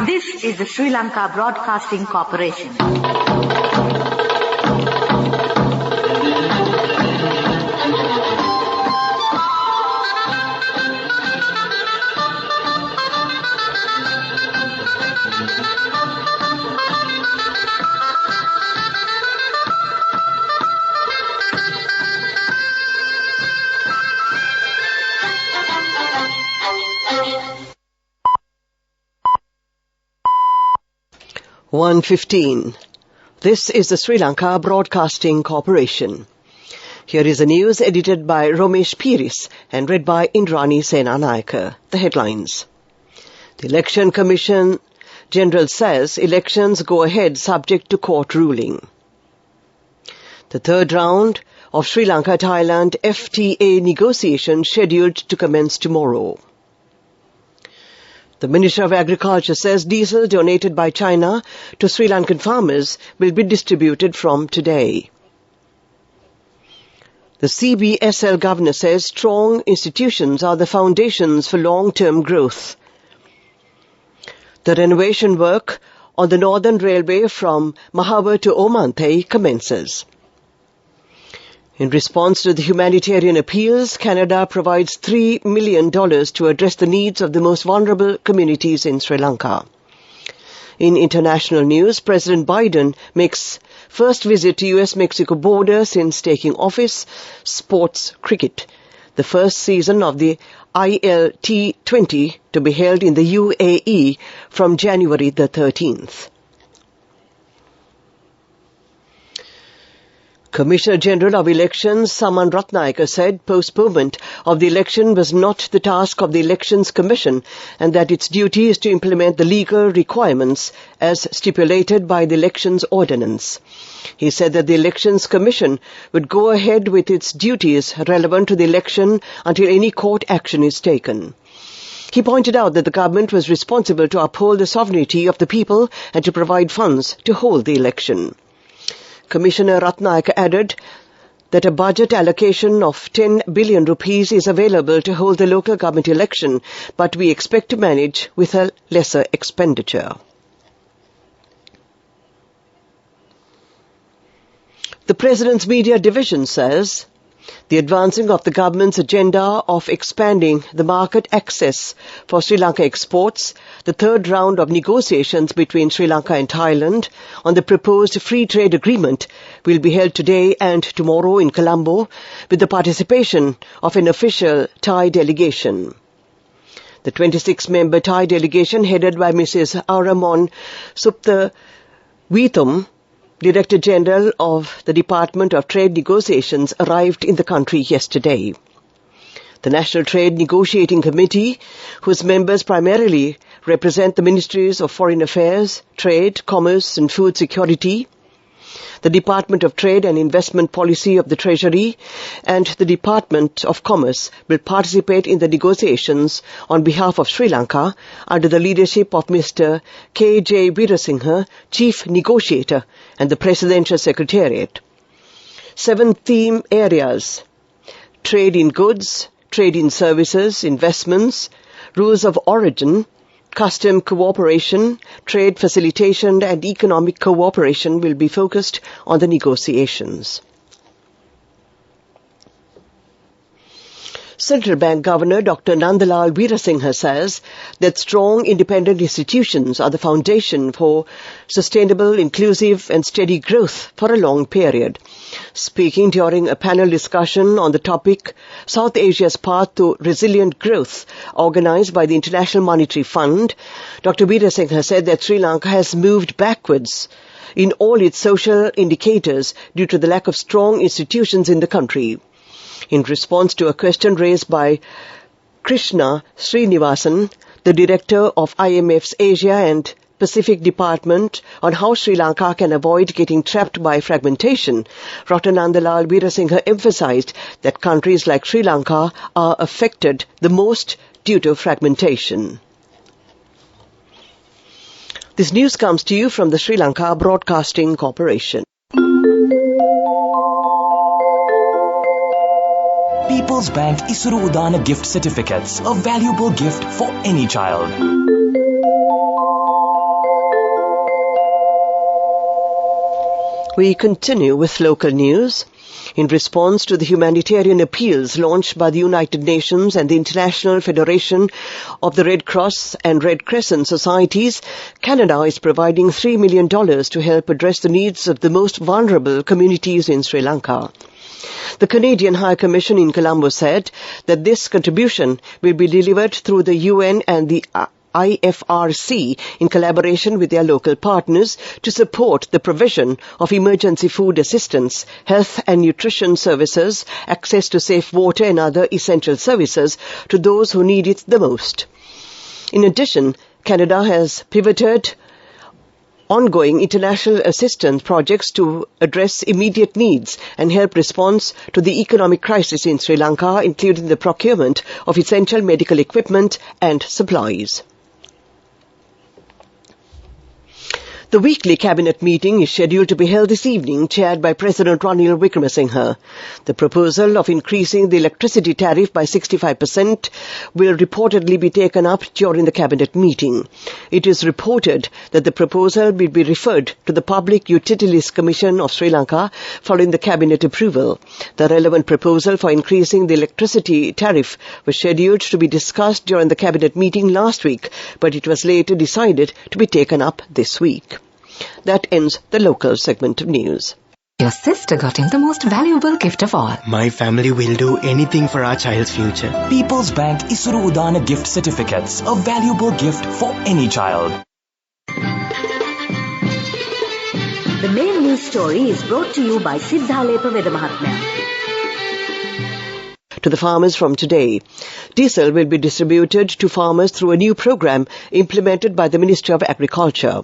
This is the Sri Lanka Broadcasting Corporation. (1:15). This is the Sri Lanka Broadcasting Corporation. Here is the news edited by Romesh Piris and read by Indrani Senanayake. The headlines. The Election Commission General says elections go ahead subject to court ruling. The third round of Sri Lanka-Thailand FTA negotiations scheduled to commence tomorrow. The Minister of Agriculture says diesel donated by China to Sri Lankan farmers will be distributed from today. The CBSL Governor says strong institutions are the foundations for long-term growth. The renovation work on the Northern Railway from Mahawar to Omantay commences. In response to the humanitarian appeals, Canada provides $3 million to address the needs of the most vulnerable communities in Sri Lanka. In international news, President Biden makes first visit to US-Mexico border since taking office. Sports cricket. The first season of the ILT20 to be held in the UAE from January the 13th. Commissioner General of Elections Saman Ratnayake said postponement of the election was not the task of the Elections Commission and that its duty is to implement the legal requirements as stipulated by the Elections Ordinance. He said that the Elections Commission would go ahead with its duties relevant to the election until any court action is taken. He pointed out that the government was responsible to uphold the sovereignty of the people and to provide funds to hold the election. Commissioner Ratnayake added that a budget allocation of 10 billion rupees is available to hold the local government election, but we expect to manage with a lesser expenditure. The President's Media Division says the advancing of the government's agenda of expanding the market access for Sri Lanka exports, the third round of negotiations between Sri Lanka and Thailand on the proposed free trade agreement will be held today and tomorrow in Colombo with the participation of an official Thai delegation. The 26-member Thai delegation headed by Mrs. Auramon Supthaweethum, Director General of the Department of Trade Negotiations, arrived in the country yesterday. The National Trade Negotiating Committee, whose members primarily represent the Ministries of Foreign Affairs, Trade, Commerce and Food Security, the Department of Trade and Investment Policy of the Treasury, and the Department of Commerce will participate in the negotiations on behalf of Sri Lanka under the leadership of Mr. K.J. Veerasinghe, Chief Negotiator, and the Presidential Secretariat. 7 theme areas: trade in goods, trade in services, investments, rules of origin, custom cooperation, trade facilitation and economic cooperation will be focused on the negotiations. Central Bank Governor Dr. Nandalal Veerasinghe says that strong independent institutions are the foundation for sustainable, inclusive and steady growth for a long period. Speaking during a panel discussion on the topic South Asia's Path to Resilient Growth organized by the International Monetary Fund, Dr. Veerasinghe said that Sri Lanka has moved backwards in all its social indicators due to the lack of strong institutions in the country. In response to a question raised by Krishna Srinivasan, the director of IMF's Asia and Pacific Department, on how Sri Lanka can avoid getting trapped by fragmentation, Dr. Nandalal Veerasinghe emphasized that countries like Sri Lanka are affected the most due to fragmentation. This news comes to you from the Sri Lanka Broadcasting Corporation. People's Bank Isuru Udana gift certificates, a valuable gift for any child. We continue with local news. In response to the humanitarian appeals launched by the United Nations and the International Federation of the Red Cross and Red Crescent Societies, Canada is providing $3 million to help address the needs of the most vulnerable communities in Sri Lanka. The Canadian High Commission in Colombo said that this contribution will be delivered through the UN and the IFRC in collaboration with their local partners to support the provision of emergency food assistance, health and nutrition services, access to safe water and other essential services to those who need it the most. In addition, Canada has pivoted ongoing international assistance projects to address immediate needs and help response to the economic crisis in Sri Lanka, including the procurement of essential medical equipment and supplies. The weekly cabinet meeting is scheduled to be held this evening, chaired by President Ranil Wickremesinghe. The proposal of increasing the electricity tariff by 65% will reportedly be taken up during the cabinet meeting. It is reported that the proposal will be referred to the Public Utilities Commission of Sri Lanka following the cabinet approval. The relevant proposal for increasing the electricity tariff was scheduled to be discussed during the cabinet meeting last week, but it was later decided to be taken up this week. That ends the local segment of news. Your sister got him the most valuable gift of all. My family will do anything for our child's future. People's Bank Isuru Udana gift certificates, a valuable gift for any child. The main news story is brought to you by Siddhalepa Vedamahatmya. To the farmers from today. Diesel will be distributed to farmers through a new program implemented by the Ministry of Agriculture.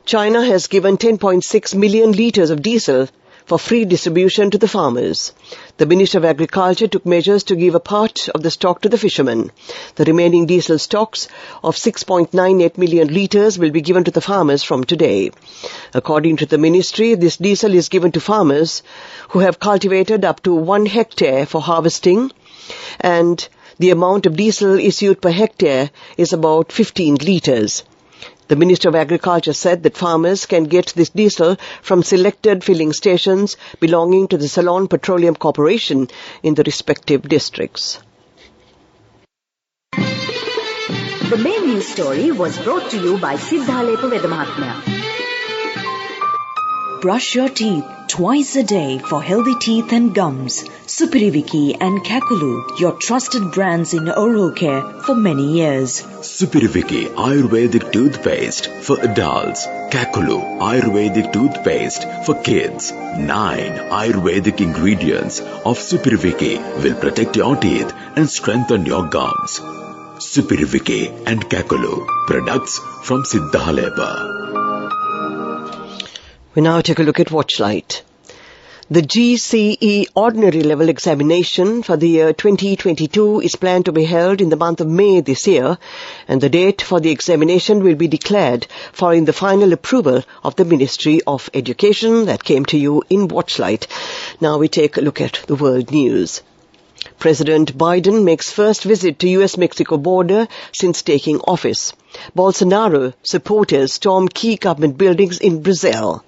China has given 10.6 million litres of diesel for free distribution to the farmers. The Ministry of Agriculture took measures to give a part of the stock to the fishermen. The remaining diesel stocks of 6.98 million litres will be given to the farmers from today. According to the ministry, this diesel is given to farmers who have cultivated up to 1 hectare for harvesting, and the amount of diesel issued per hectare is about 15 litres. The Minister of Agriculture said that farmers can get this diesel from selected filling stations belonging to the Ceylon Petroleum Corporation in the respective districts. The main news story was brought to you by Siddhalepa Vedamahatmya. Brush your teeth twice a day for healthy teeth and gums. Supiriviki and Kakulu, your trusted brands in oral care for many years. Supiriviki Ayurvedic toothpaste for adults. Kakulu Ayurvedic toothpaste for kids. 9 Ayurvedic ingredients of Supiriviki will protect your teeth and strengthen your gums. Supiriviki and Kakulu, products from Siddhalepa. We now take a look at Watchlight. The GCE Ordinary Level Examination for the year 2022 is planned to be held in the month of May this year, and the date for the examination will be declared following the final approval of the Ministry of Education that came to you in Watchlight. Now we take a look at the world news. President Biden makes first visit to US-Mexico border since taking office. Bolsonaro supporters storm key government buildings in Brazil.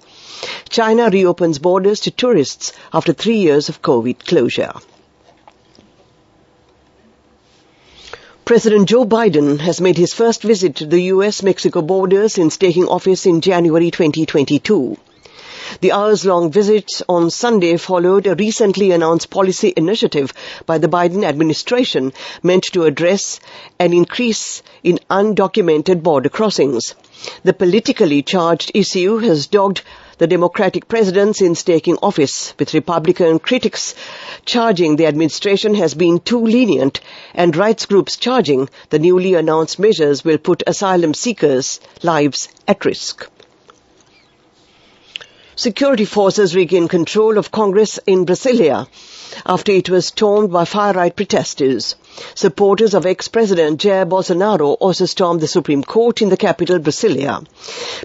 China reopens borders to tourists after 3 years of COVID closure. President Joe Biden has made his first visit to the US-Mexico border since taking office in January 2022. The hours-long visit on Sunday followed a recently announced policy initiative by the Biden administration meant to address an increase in undocumented border crossings. The politically charged issue has dogged the Democratic president since taking office, with Republican critics charging the administration has been too lenient and rights groups charging the newly announced measures will put asylum seekers' lives at risk. Security forces regained control of Congress in Brasilia after it was stormed by far-right protesters. Supporters of ex-President Jair Bolsonaro also stormed the Supreme Court in the capital, Brasilia.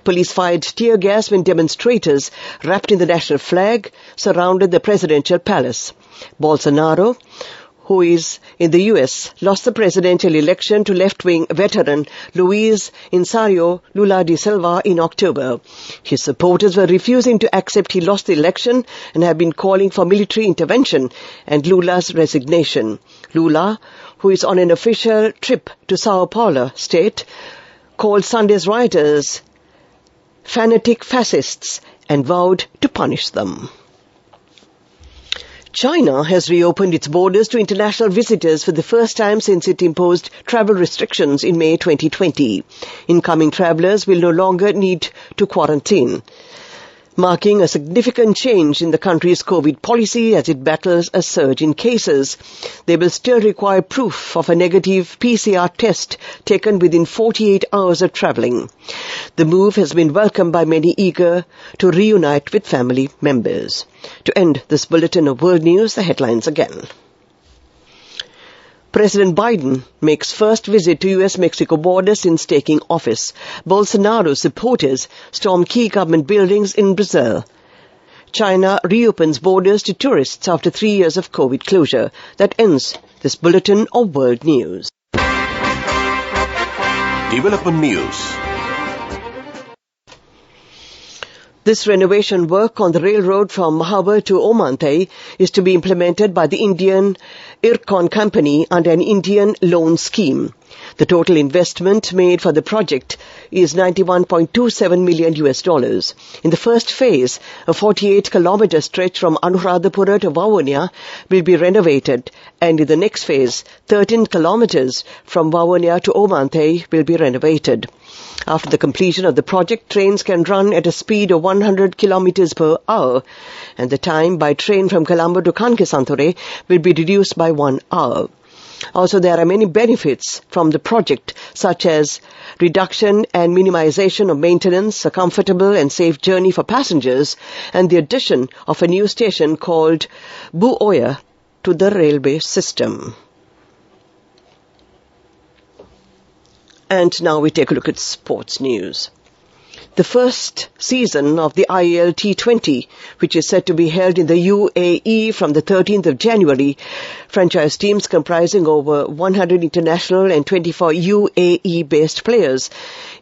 Police fired tear gas when demonstrators, wrapped in the national flag, surrounded the presidential palace. Bolsonaro, who is in the US, lost the presidential election to left-wing veteran Luiz Inácio Lula da Silva in October. His supporters were refusing to accept he lost the election and have been calling for military intervention and Lula's resignation. Lula, who is on an official trip to Sao Paulo state, called Sunday's rioters fanatic fascists and vowed to punish them. China has reopened its borders to international visitors for the first time since it imposed travel restrictions in May 2020. Incoming travellers will no longer need to quarantine, marking a significant change in the country's COVID policy as it battles a surge in cases. They will still require proof of a negative PCR test taken within 48 hours of travelling. The move has been welcomed by many eager to reunite with family members. To end this bulletin of world news, the headlines again. President Biden makes first visit to US-Mexico border since taking office. Bolsonaro's supporters storm key government buildings in Brazil. China reopens borders to tourists after 3 years of COVID closure. That ends this bulletin of world news. Development news. This renovation work on the railroad from Mahabar to Omantai is to be implemented by the Indian Ircon company under an Indian loan scheme. The total investment made for the project is $91.27 million. In the first phase, a 48-kilometer stretch from Anuradhapura to Vavonia will be renovated, and in the next phase, 13 kilometers from Vavonia to Omantai will be renovated. After the completion of the project, trains can run at a speed of 100 kilometers per hour, and the time by train from Colombo to Kankesanthore will be reduced by 1 hour. Also, there are many benefits from the project, such as reduction and minimization of maintenance, a comfortable and safe journey for passengers, and the addition of a new station called Buoya to the railway system. And now we take a look at sports news. The first season of the IAL T20, which is set to be held in the UAE from the 13th of January, franchise teams comprising over 100 international and 24 UAE-based players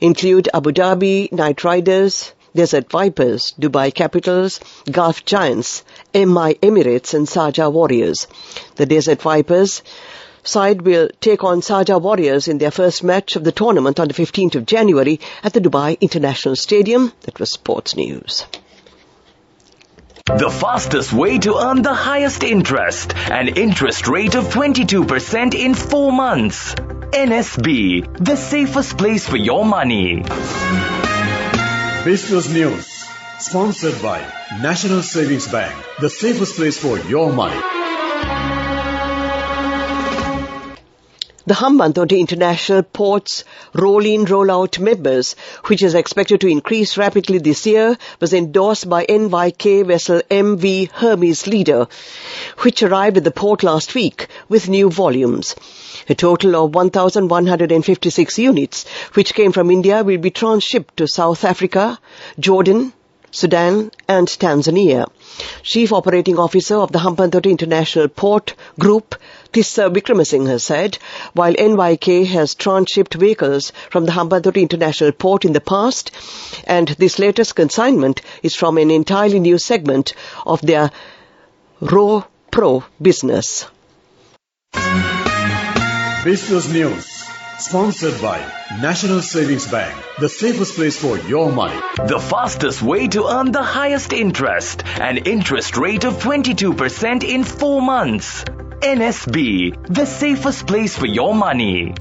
include Abu Dhabi Knight Riders, Desert Vipers, Dubai Capitals, Gulf Giants, MI Emirates and Sharjah Warriors. The Desert Vipers side will take on Sharjah Warriors in their first match of the tournament on the 15th of January at the Dubai International Stadium. That was sports news. The fastest way to earn the highest interest. An interest rate of 22% in 4 months. NSB, the safest place for your money. Business News, sponsored by National Savings Bank, the safest place for your money. The Hambantota International Port's roll-in, roll-out members, which is expected to increase rapidly this year, was endorsed by NYK vessel MV Hermes Leader, which arrived at the port last week with new volumes. A total of 1,156 units, which came from India, will be transshipped to South Africa, Jordan, Sudan and Tanzania. Chief Operating Officer of the Hambantota International Port Group, Tissa Wickramasinghe, said, while NYK has transshipped vehicles from the Hambantota International Port in the past, and this latest consignment is from an entirely new segment of their Ro-Pro business. Business News, sponsored by National Savings Bank, the safest place for your money. The fastest way to earn the highest interest. An interest rate of 22% in 4 months. NSB, the safest place for your money.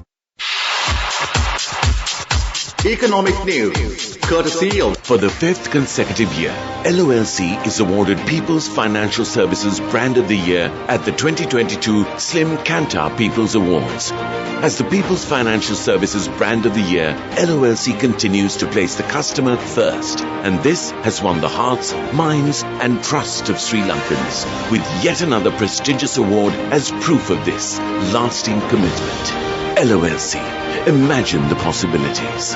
Economic news, courtesy of... For the 5th consecutive year, LOLC is awarded People's Financial Services Brand of the Year at the 2022 Slim Kantar People's Awards. As the People's Financial Services Brand of the Year, LOLC continues to place the customer first. And this has won the hearts, minds and trust of Sri Lankans, with yet another prestigious award as proof of this lasting commitment. LOLC. Imagine the possibilities.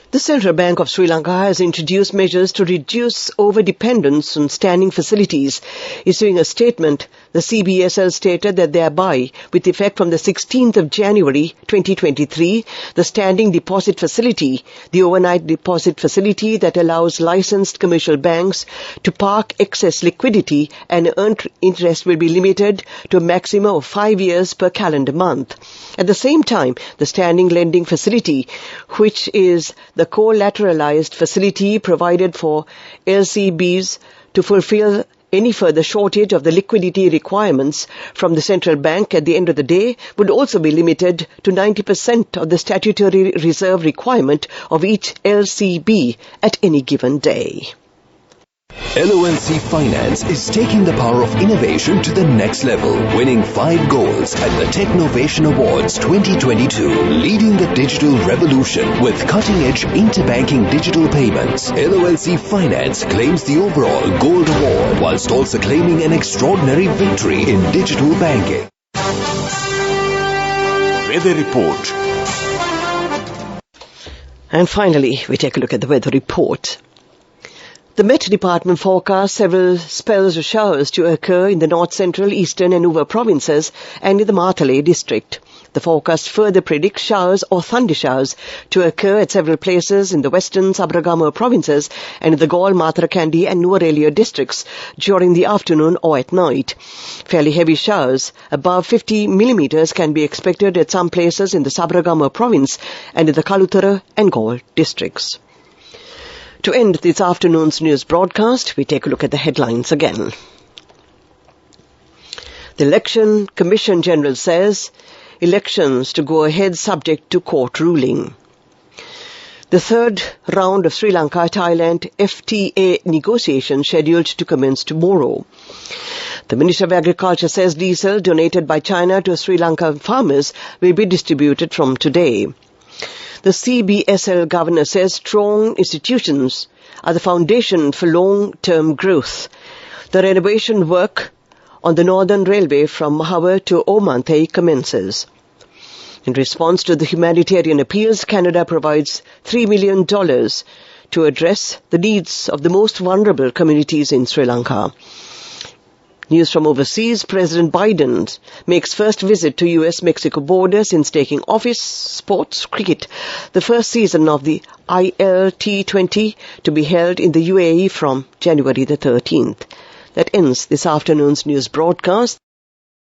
The Central Bank of Sri Lanka has introduced measures to reduce over-dependence on standing facilities. Issuing a statement, The CBSL stated that thereby, with effect from the 16th of January 2023, the standing deposit facility, the overnight deposit facility that allows licensed commercial banks to park excess liquidity and earn interest, will be limited to a maximum of 5 years per calendar month. At the same time, the standing lending facility, which is the collateralized facility provided for LCBs to fulfill any further shortage of the liquidity requirements from the central bank at the end of the day, would also be limited to 90% of the statutory reserve requirement of each LCB at any given day. LOLC Finance is taking the power of innovation to the next level, winning 5 golds at the Technovation Awards 2022, leading the digital revolution with cutting-edge interbanking digital payments. LOLC Finance claims the overall gold award, whilst also claiming an extraordinary victory in digital banking. Weather report. And finally, we take a look at the weather report. The Met Department forecasts several spells of showers to occur in the north central, eastern and Uva provinces and in the Matale district. The forecast further predicts showers or thunder showers to occur at several places in the western Sabaragamuwa provinces and in the Gaul, Matharakandi and Nuwara districts during the afternoon or at night. Fairly heavy showers above 50 millimeters can be expected at some places in the Sabaragamuwa province and in the Kalutara and Gaul districts. To end this afternoon's news broadcast, we take a look at the headlines again. The Election Commission General says elections to go ahead subject to court ruling. The third round of Sri Lanka-Thailand FTA negotiations scheduled to commence tomorrow. The Minister of Agriculture says diesel donated by China to Sri Lankan farmers will be distributed from today. The CBSL governor says strong institutions are the foundation for long-term growth. The renovation work on the Northern Railway from Mahawar to Omanthe commences. In response to the humanitarian appeals, Canada provides $3 million to address the needs of the most vulnerable communities in Sri Lanka. News from overseas, President Biden makes first visit to US-Mexico border since taking office. Sports, cricket, the first season of the ILT20 to be held in the UAE from January the 13th. That ends this afternoon's news broadcast.